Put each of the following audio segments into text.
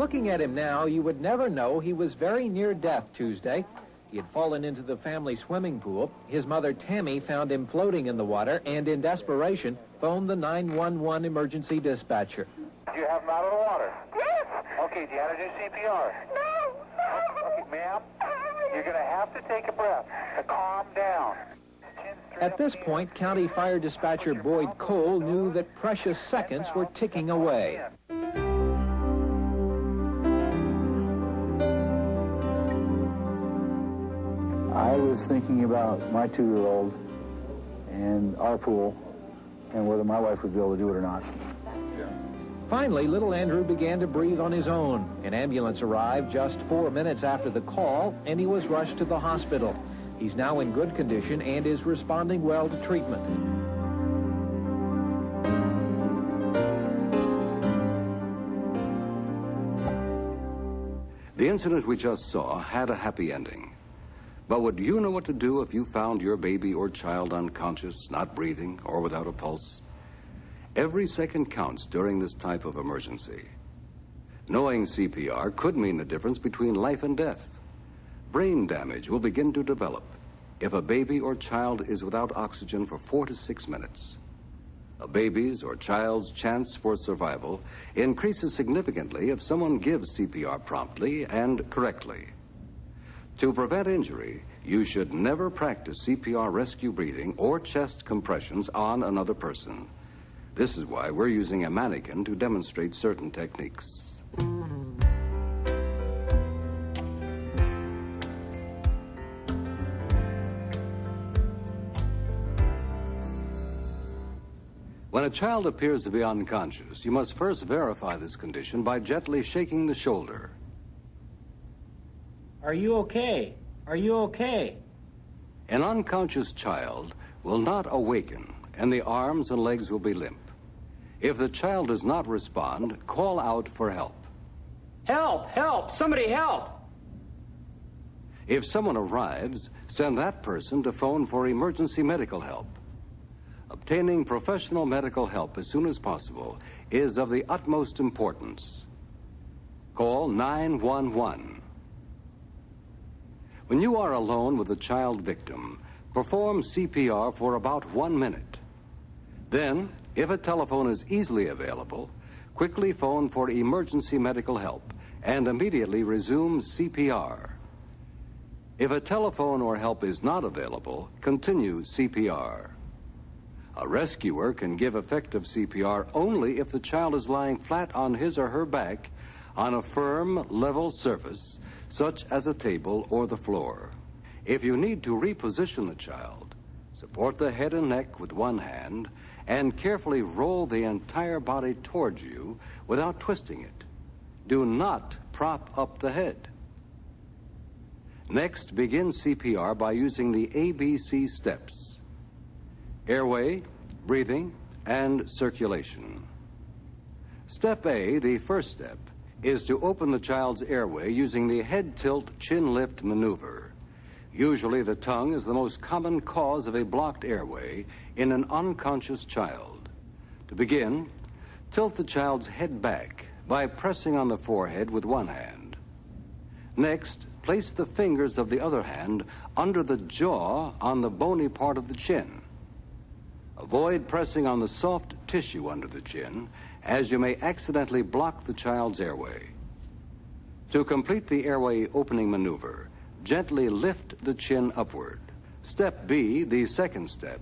Looking at him now, you would never know he was very near death Tuesday. He had fallen into the family swimming pool. His mother, Tammy, found him floating in the water and, in desperation, phoned the 911 emergency dispatcher. Do you have him out of the water? Yes. Okay, do you have to do CPR? No. Okay, ma'am, you're going to have to take a breath to calm down. At this point, County Fire Dispatcher Boyd Cole knew that precious seconds were ticking away. I was thinking about my 2-year-old and our pool and whether my wife would be able to do it or not. Finally, little Andrew began to breathe on his own. An ambulance arrived just 4 minutes after the call, and he was rushed to the hospital. He's now in good condition and is responding well to treatment. The incident we just saw had a happy ending. But would you know what to do if you found your baby or child unconscious, not breathing, or without a pulse? Every second counts during this type of emergency. Knowing CPR could mean the difference between life and death. Brain damage will begin to develop if a baby or child is without oxygen for 4 to 6 minutes. A baby's or child's chance for survival increases significantly if someone gives CPR promptly and correctly. To prevent injury, you should never practice CPR rescue breathing or chest compressions on another person. This is why we're using a mannequin to demonstrate certain techniques. When a child appears to be unconscious, you must first verify this condition by gently shaking the shoulder. Are you okay? Are you okay? An unconscious child will not awaken, and the arms and legs will be limp. If the child does not respond, call out for help. Help! Help! Somebody help! If someone arrives, send that person to phone for emergency medical help. Obtaining professional medical help as soon as possible is of the utmost importance. Call 911. When you are alone with a child victim, perform CPR for about 1 minute. Then, if a telephone is easily available, quickly phone for emergency medical help and immediately resume CPR. If a telephone or help is not available, continue CPR. A rescuer can give effective CPR only if the child is lying flat on his or her back on a firm, level surface, such as a table or the floor. If you need to reposition the child, support the head and neck with one hand and carefully roll the entire body towards you without twisting it. Do not prop up the head. Next, begin CPR by using the ABC steps: airway, breathing, and circulation. Step A, the first step, is to open the child's airway using the head tilt chin lift maneuver. Usually the tongue is the most common cause of a blocked airway in an unconscious child. To begin, tilt the child's head back by pressing on the forehead with one hand. Next, place the fingers of the other hand under the jaw on the bony part of the chin. Avoid pressing on the soft tissue under the chin, as you may accidentally block the child's airway. To complete the airway opening maneuver, gently lift the chin upward. Step B, the second step,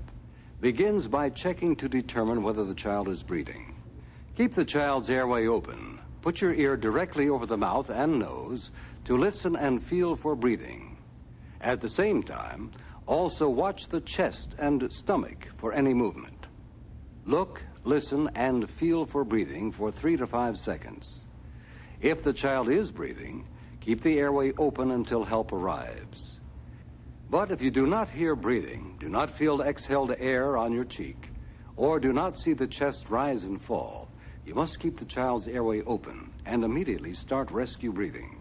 begins by checking to determine whether the child is breathing. Keep the child's airway open. Put your ear directly over the mouth and nose to listen and feel for breathing. At the same time, also watch the chest and stomach for any movement. Look, listen, and feel for breathing for 3 to 5 seconds. If the child is breathing, keep the airway open until help arrives. But if you do not hear breathing, do not feel exhaled air on your cheek, or do not see the chest rise and fall, you must keep the child's airway open and immediately start rescue breathing.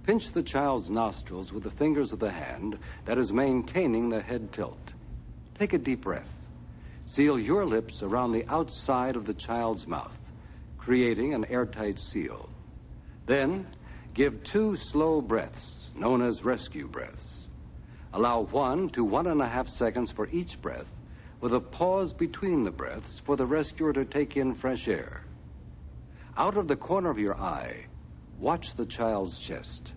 Pinch the child's nostrils with the fingers of the hand that is maintaining the head tilt. Take a deep breath. Seal your lips around the outside of the child's mouth, creating an airtight seal. Then, give 2 slow breaths, known as rescue breaths. Allow 1 to 1.5 seconds for each breath, with a pause between the breaths for the rescuer to take in fresh air. Out of the corner of your eye, watch the child's chest.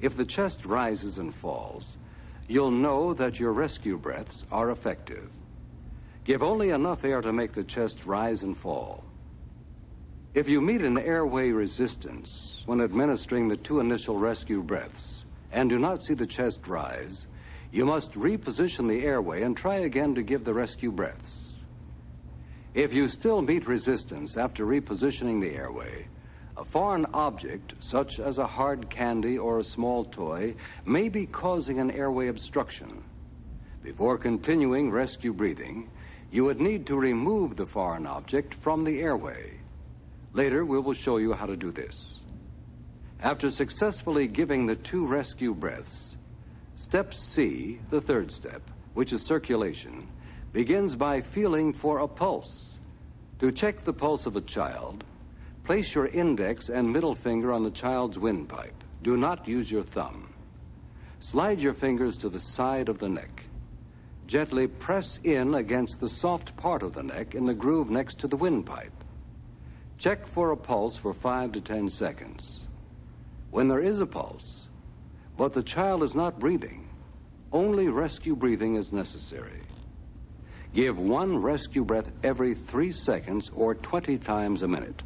If the chest rises and falls, you'll know that your rescue breaths are effective. Give only enough air to make the chest rise and fall. If you meet an airway resistance when administering the 2 initial rescue breaths and do not see the chest rise, you must reposition the airway and try again to give the rescue breaths. If you still meet resistance after repositioning the airway, a foreign object, such as a hard candy or a small toy, may be causing an airway obstruction. Before continuing rescue breathing, you would need to remove the foreign object from the airway. Later, we will show you how to do this. After successfully giving the 2 rescue breaths, Step C, the 3rd step, which is circulation, begins by feeling for a pulse. To check the pulse of a child, place your index and middle finger on the child's windpipe. Do not use your thumb. Slide your fingers to the side of the neck. Gently press in against the soft part of the neck in the groove next to the windpipe. Check for a pulse for 5 to 10 seconds. When there is a pulse, but the child is not breathing, only rescue breathing is necessary. Give 1 rescue breath every 3 seconds or 20 times a minute.